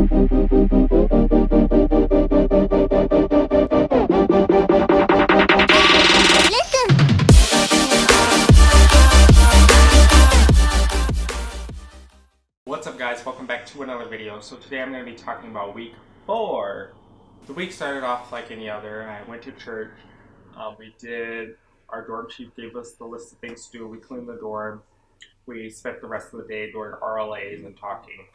What's up guys, welcome back to another video. So today I'm going to be talking about week 4. The week started off like any other. I went to church, our dorm chief gave us the list of things to do. We cleaned the dorm, we spent the rest of the day doing RLAs and talking.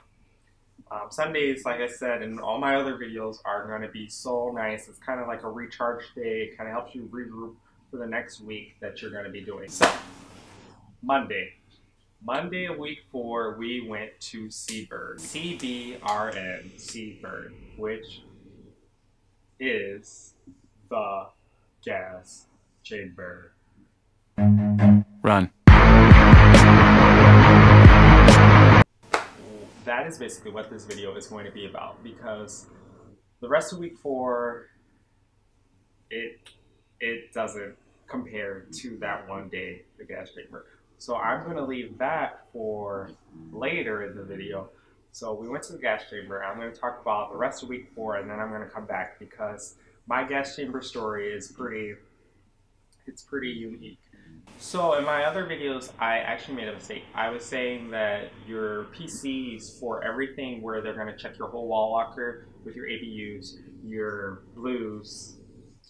Sundays, like I said, and all my other videos are going to be so nice. It's kind of like a recharge day. It kind of helps you regroup for the next week that you're going to be doing. So, Monday of week 4, we went to Seabird. C-B-R-N, Seabird, which is the gas chamber. Run. That is basically what this video is going to be about, because the rest of week 4, it doesn't compare to that one day, the gas chamber. So I'm going to leave that for later in the video. So we went to the gas chamber. I'm going to talk about the rest of week 4, and then I'm going to come back because my gas chamber story is pretty unique. So in my other videos, I actually made a mistake. I was saying that your PCs, for everything where they're going to check your whole wall locker with your ABUs, your blues,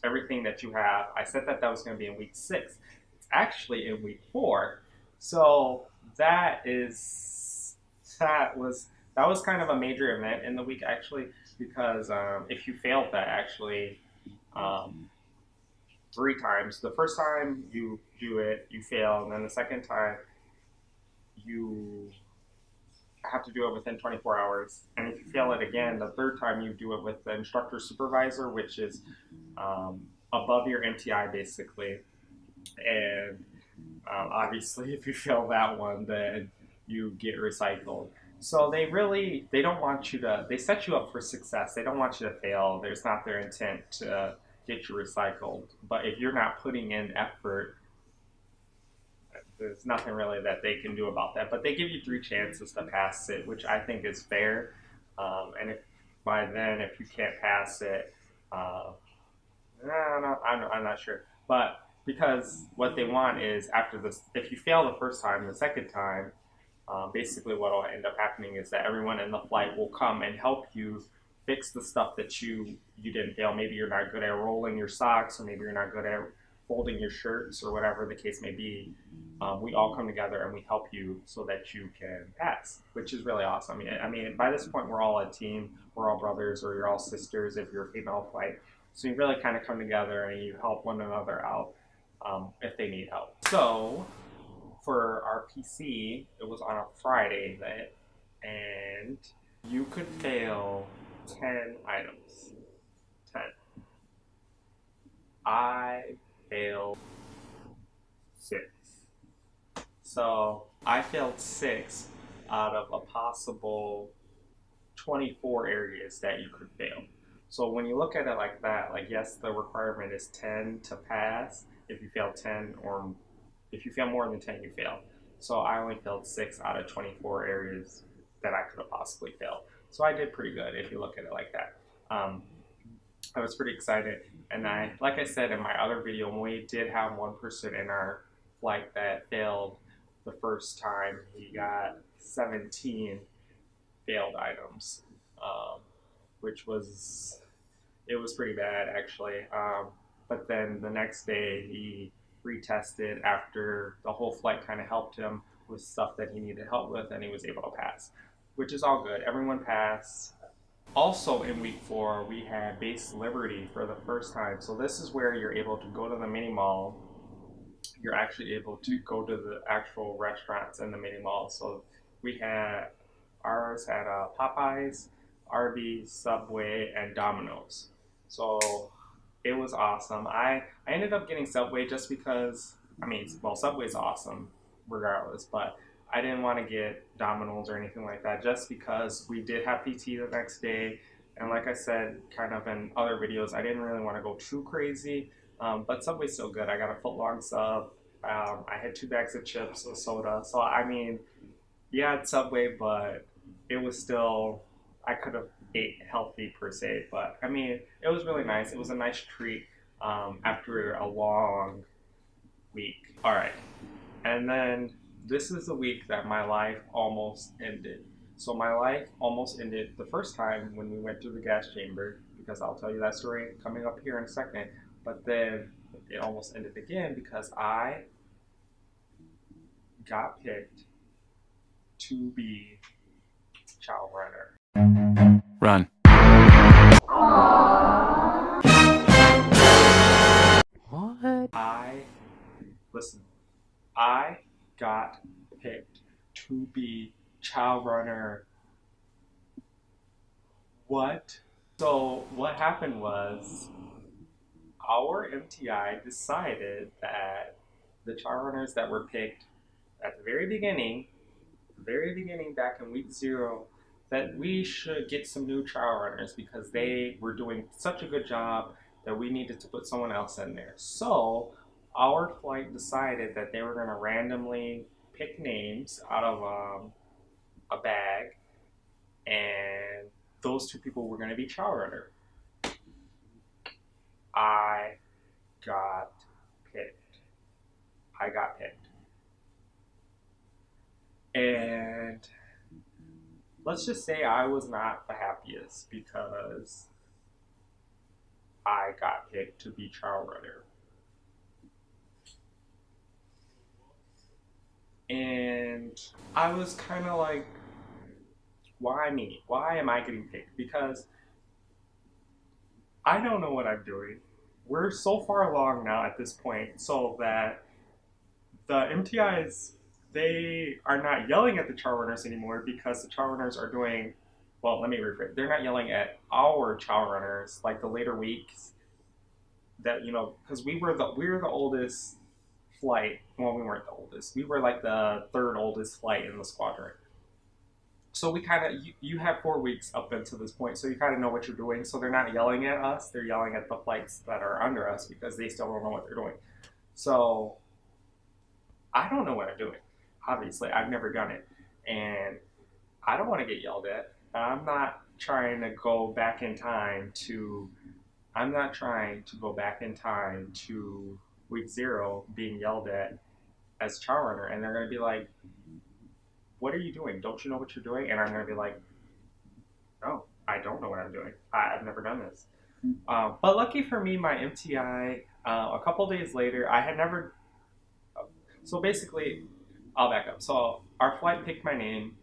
everything that you have, I said that was going to be in week 6. It's actually in week 4. So that was kind of a major event in the week, actually, because if you failed that, actually 3 times. The first time you do it, you fail, and then the second time you have to do it within 24 hours. And if you fail it again, the third time you do it with the instructor supervisor, which is above your MTI basically. And obviously if you fail that one, then you get recycled. So they don't want you to, they set you up for success. They don't want you to fail. There's not their intent to get you recycled. But if you're not putting in effort, there's nothing really that they can do about that. But they give you 3 chances to pass it, which I think is fair. And if by then, if you can't pass it, I'm not sure. But because what they want is, after this, if you fail the first time, the second time, basically what will end up happening is that everyone in the flight will come and help you fix the stuff that you didn't fail. Maybe you're not good at rolling your socks, or maybe you're not good at folding your shirts, or whatever the case may be. We all come together and we help you so that you can pass, which is really awesome. I mean, by this point, we're all a team. We're all brothers, or you're all sisters if you're a female flight. So you really kind of come together and you help one another out if they need help. So for our PC, it was on a Friday, and you could fail 10 items. 10. I failed 6. So I failed 6 out of a possible 24 areas that you could fail. So when you look at it like that, like, yes, the requirement is 10 to pass. If you fail 10, or if you fail more than 10, you fail. So I only failed 6 out of 24 areas that I could have possibly failed. So I did pretty good if you look at it like that. I was pretty excited, and like I said in my other video, we did have one person in our flight that failed the first time. He got 17 failed items, which was pretty bad actually. But then the next day he retested after the whole flight kind of helped him with stuff that he needed help with, and he was able to pass, which is all good. Everyone passed. Also in week 4, we had Base Liberty for the first time. So this is where you're able to go to the mini mall. You're actually able to go to the actual restaurants in the mini mall. So ours had Popeyes, Arby's, Subway, and Domino's. So it was awesome. I ended up getting Subway just because, Subway's awesome regardless, but I didn't want to get Domino's or anything like that, just because we did have PT the next day. And like I said, kind of in other videos, I didn't really want to go too crazy, but Subway's still good. I got a foot-long sub. I had 2 bags of chips, a soda. So, yeah, it's Subway, but it was still, I could have ate healthy per se, but I mean, it was really nice. It was a nice treat after a long week. All right, and then this is the week that my life almost ended. So my life almost ended the first time when we went through the gas chamber, because I'll tell you that story coming up here in a second. But then it almost ended again because I got picked to be chow runner. Run. What? Listen, I got picked to be chow runner. What? So what happened was our MTI decided that the chow runners that were picked at the very beginning back in week 0, that we should get some new trial runners because they were doing such a good job that we needed to put someone else in there. So our flight decided that they were going to randomly pick names out of a bag, and those 2 people were going to be trial runner. I got picked. I got picked. And let's just say I was not the happiest because I got picked to be trial runner. And I was kind of like, why me? Why am I getting picked? Because I don't know what I'm doing. We're so far along now at this point, so that the MTIs, they are not yelling at the chow runners anymore because the chow runners are doing, well, let me rephrase. They're not yelling at our chow runners like the later weeks that, because we were the oldest flight. Well, we weren't the oldest. We were like the 3rd oldest flight in the squadron. So we kind of, you have 4 weeks up until this point, so you kind of know what you're doing. So they're not yelling at us. They're yelling at the flights that are under us because they still don't know what they're doing. So I don't know what I'm doing. Obviously, I've never done it. And I don't want to get yelled at. I'm not trying to go back in time to, I'm not trying to go back in time to week 0 being yelled at as chow runner. And they're going to be like, what are you doing? Don't you know what you're doing? And I'm going to be like, no, I don't know what I'm doing. I've never done this. But lucky for me, my MTI, a couple days later, I had never. So basically, I'll back up. So our flight picked my name,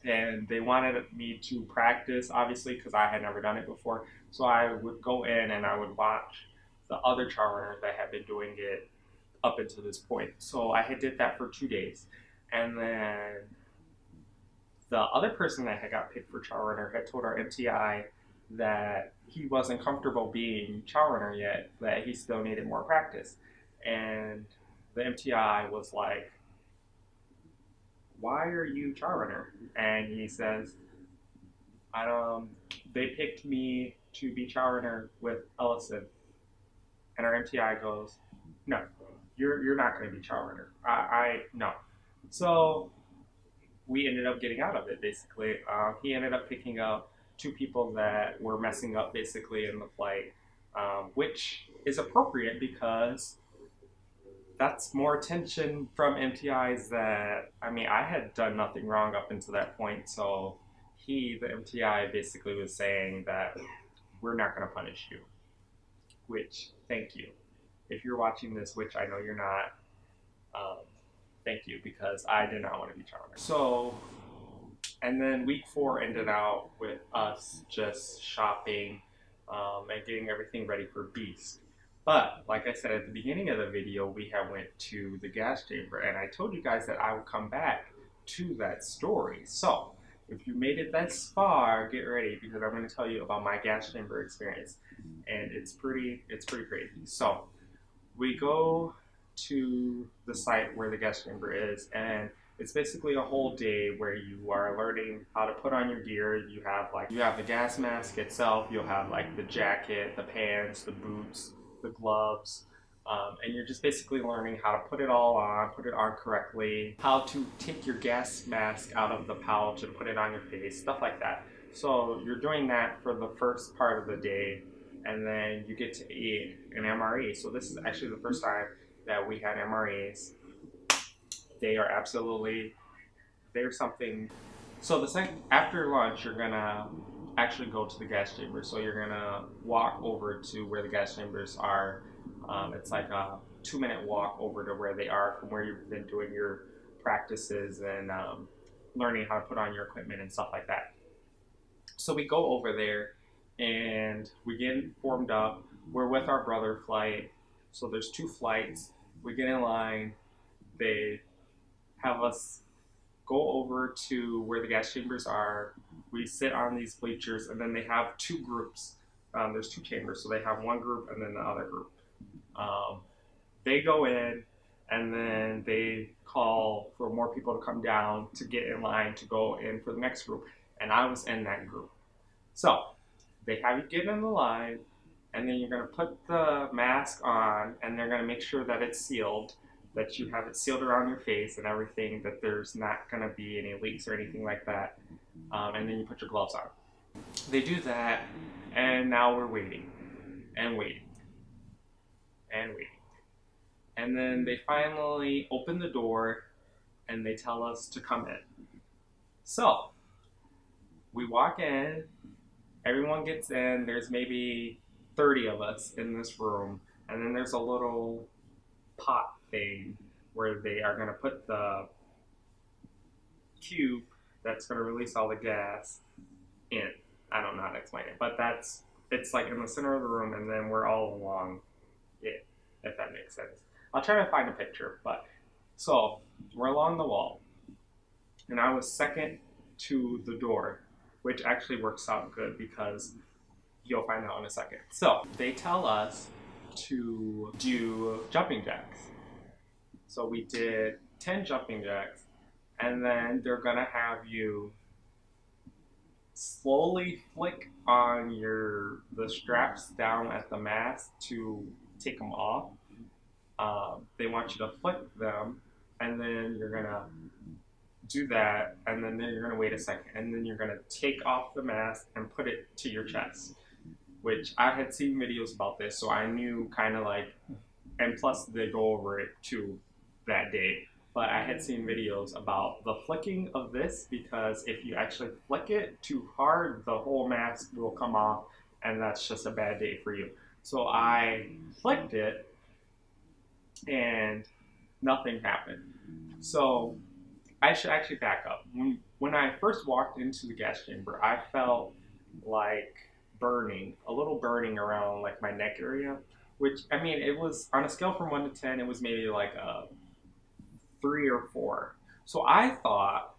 and they wanted me to practice, obviously, because I had never done it before. So I would go in and I would watch the other chow runners that had been doing it up until this point. So I had did that for 2 days. And then the other person that had got picked for chow runner had told our MTI that he wasn't comfortable being chow runner yet, that he still needed more practice. And the MTI was like, why are you chow runner? And he says, they picked me to be chow runner with Ellison. And our MTI goes, no, you're not going to be chow runner. No. So we ended up getting out of it, basically. He ended up picking up 2 people that were messing up, basically, in the flight, which is appropriate because that's more attention from MTIs that, I mean, I had done nothing wrong up until that point, so the MTI, basically was saying that we're not going to punish you, which, thank you. If you're watching this, which I know you're not, thank you, because I did not want to be charmed. So, and then week 4 ended out with us just shopping and getting everything ready for Beast. But, like I said at the beginning of the video, we had went to the gas chamber, and I told you guys that I would come back to that story. So, if you made it this far, get ready, because I'm going to tell you about my gas chamber experience, and it's pretty crazy. So, we go to the site where the gas chamber is, and it's basically a whole day where you are learning how to put on your gear. You have the gas mask itself, you'll have like the jacket, the pants, the boots, the gloves, and you're just basically learning how to put it all on, put it on correctly, how to take your gas mask out of the pouch and put it on your face, stuff like that. So you're doing that for the first part of the day, and then you get to eat an MRE. So this is actually the first time that we had MREs. They are absolutely, they're something. So the second after lunch, you're gonna actually go to the gas chamber. So you're gonna walk over to where the gas chambers are. It's like a 2-minute walk over to where they are from where you've been doing your practices and learning how to put on your equipment and stuff like that. So we go over there and we get formed up. We're with our brother flight. So there's 2 flights. We get in line. They have us go over to where the gas chambers are. We sit on these bleachers, and then they have 2 groups. There's 2 chambers, so they have one group and then the other group. Um, they go in, and then they call for more people to come down to get in line to go in for the next group. And I was in that group. So they have you get in the line, and then you're going to put the mask on, and they're going to make sure that it's sealed, that you have it sealed around your face and everything, that there's not going to be any leaks or anything like that. And then you put your gloves on. They do that, and now we're waiting and waiting and waiting. And then they finally open the door and they tell us to come in. So we walk in, everyone gets in, there's maybe 30 of us in this room, and then there's a little pot thing where they are going to put the cube that's going to release all the gas in. I don't know how to explain it, but it's like in the center of the room, and then we're all along it, if that makes sense. I'll try to find a picture, but so we're along the wall, and I was second to the door, which actually works out good because you'll find out in a second. So they tell us to do jumping jacks. So we did 10 jumping jacks, and then they're gonna have you slowly flick on the straps down at the mask to take them off. They want you to flick them, and then you're gonna do that, and then you're gonna wait a second, and then you're gonna take off the mask and put it to your chest, which I had seen videos about this, so I knew kind of like, and plus they go over it too that day, but I had seen videos about the flicking of this, because if you actually flick it too hard, the whole mask will come off, and that's just a bad day for you. So I flicked it, and nothing happened. So I should actually back up. When I first walked into the gas chamber, I felt like burning, a little burning around like my neck area, which, I mean, it was on a scale from 1 to 10, it was maybe like a 3 or 4. So I thought,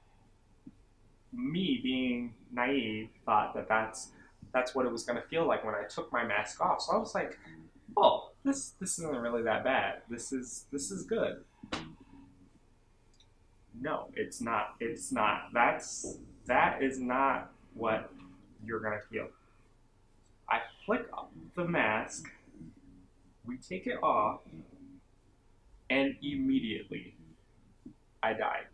me being naive, thought that that's what it was going to feel like when I took my mask off. So I was like, oh, this isn't really that bad. This is good. No, it's not. It's not. That is not what you're gonna feel. I flick up the mask, we take it off, and immediately I died.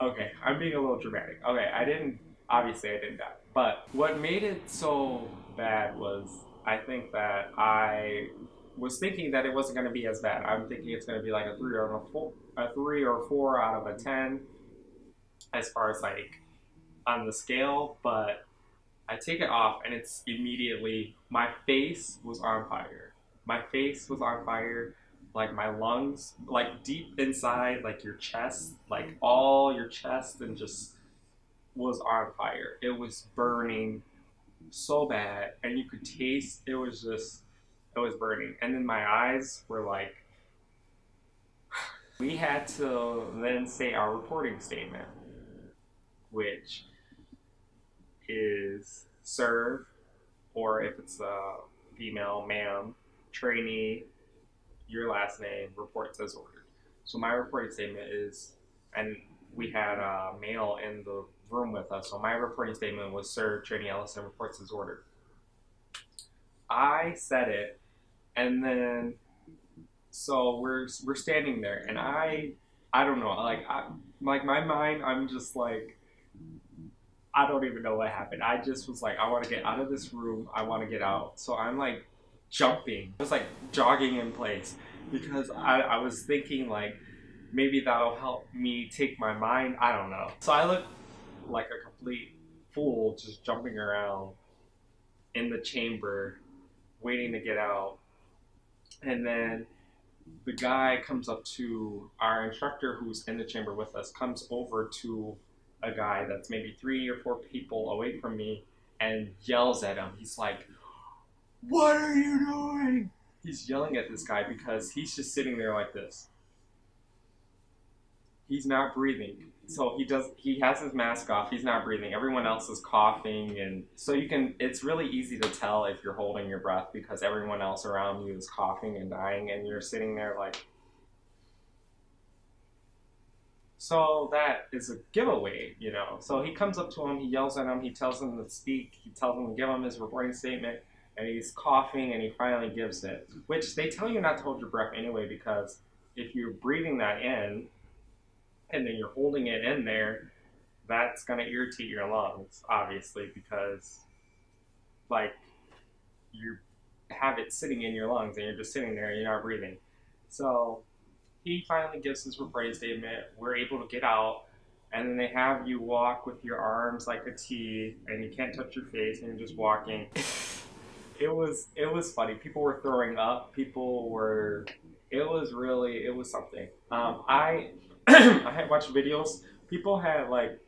Okay, I'm being a little dramatic. Okay, obviously I didn't die. But what made it so bad was, I think that I was thinking that it wasn't going to be as bad. I'm thinking it's going to be like a 3 or a 3 or 4 out of a 10 as far as like on the scale, but I take it off and it's immediately, my face was on fire. My face was on fire, like my lungs, like deep inside, like your chest, like all your chest, and just was on fire. It was burning so bad, and you could taste, it was burning. And then my eyes were like, we had to then say our reporting statement, which is serve, or if it's a female, ma'am, trainee, your last name, reports as ordered. So my reporting statement is, and we had a male in the room with us, so my reporting statement was serve, trainee Ellison, reports as ordered. I said it, and then so we're standing there, and I don't know, like my mind, I'm just like, I don't even know what happened. I just was like, I want to get out of this room. I want to get out. So I'm like jumping. I was like jogging in place because I was thinking like maybe that'll help me take my mind. I don't know. So I look like a complete fool just jumping around in the chamber waiting to get out. And then the guy comes up to our instructor who's in the chamber with us, comes over to a guy that's maybe 3 or 4 people away from me and yells at him. He's like, "What are you doing?" He's yelling at this guy because he's just sitting there like this. He's not breathing. So he has his mask off, he's not breathing. Everyone else is coughing, and so it's really easy to tell if you're holding your breath because everyone else around you is coughing and dying and you're sitting there like. So that is a giveaway, you know. So he comes up to him, he yells at him, he tells him to speak, he tells him to give him his reporting statement, and he's coughing and he finally gives it. Which they tell you not to hold your breath anyway because if you're breathing that in and then you're holding it in there, that's gonna irritate your lungs, obviously, because like you have it sitting in your lungs and you're just sitting there and you're not breathing. So he finally gives his reporting statement. We're able to get out, and then they have you walk with your arms like a T, and you can't touch your face, and you're just walking. It was funny. People were throwing up. People were. It was something. I I had watched videos. People had like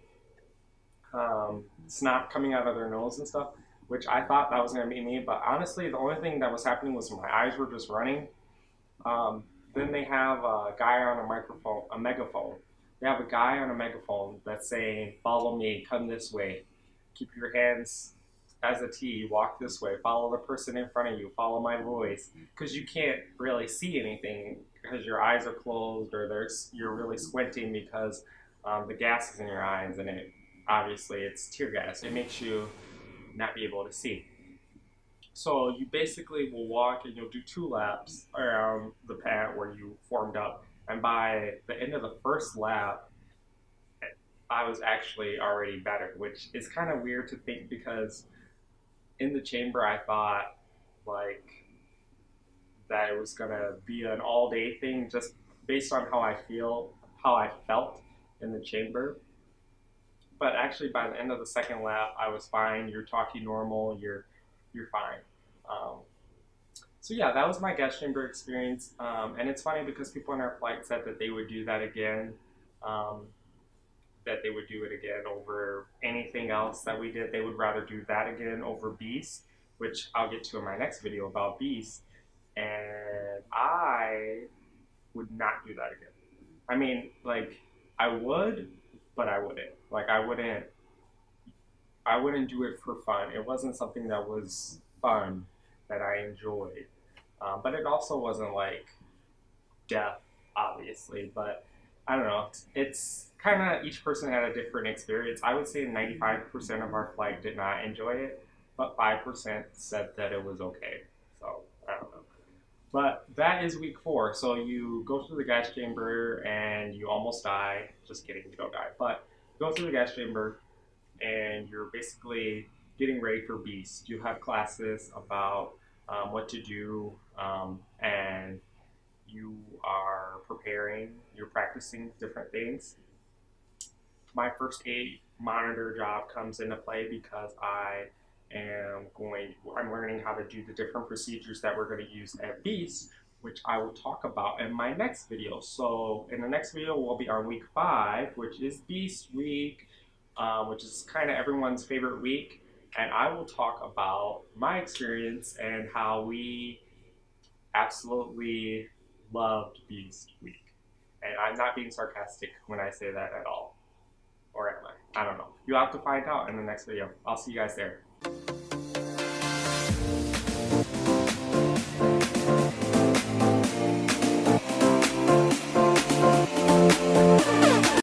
snot coming out of their nose and stuff, which I thought that was gonna be me. But honestly, the only thing that was happening was my eyes were just running. Then they have a guy on a megaphone. They have a guy on a megaphone that's saying, "Follow me, come this way. Keep your hands as a T, walk this way. Follow the person in front of you. Follow my voice." Because you can't really see anything because your eyes are closed or you're really squinting because the gas is in your eyes and it's tear gas. It makes you not be able to see. So you basically will walk and you'll do 2 laps around the pad where you formed up. And by the end of the first lap, I was actually already better, which is kind of weird to think because in the chamber I thought like that it was gonna be an all-day thing just based on how I felt in the chamber. But actually by the end of the second lap, I was fine. You're talking normal. You're fine. Um, so yeah, that was my gas chamber experience, and it's funny because people on our flight said that they would do that again, um, that they would do it again over anything else that we did. They would rather do that again over Beast, which I'll get to in my next video about Beast, and I would not do that again. I mean, like, I would, but I wouldn't. Like, I wouldn't do it for fun. It wasn't something that was fun that I enjoyed. But it also wasn't like death, obviously. But I don't know. It's kind of each person had a different experience. I would say 95% of our flight did not enjoy it, but 5% said that it was okay. So I don't know. But that is week 4. So you go through the gas chamber and you almost die. Just kidding, you don't die. But you go through the gas chamber and you're basically getting ready for Beast. You have classes about what to do, and you are preparing, you're practicing different things. My first aid monitor job comes into play because I'm learning how to do the different procedures that we're going to use at Beast, which I will talk about in my next video. So in the next video, we'll be on week 5, which is Beast week, which is kind of everyone's favorite week. And I will talk about my experience and how we absolutely loved Beast week. And I'm not being sarcastic when I say that at all. Or am I? I don't know. You'll have to find out in the next video. I'll see you guys there.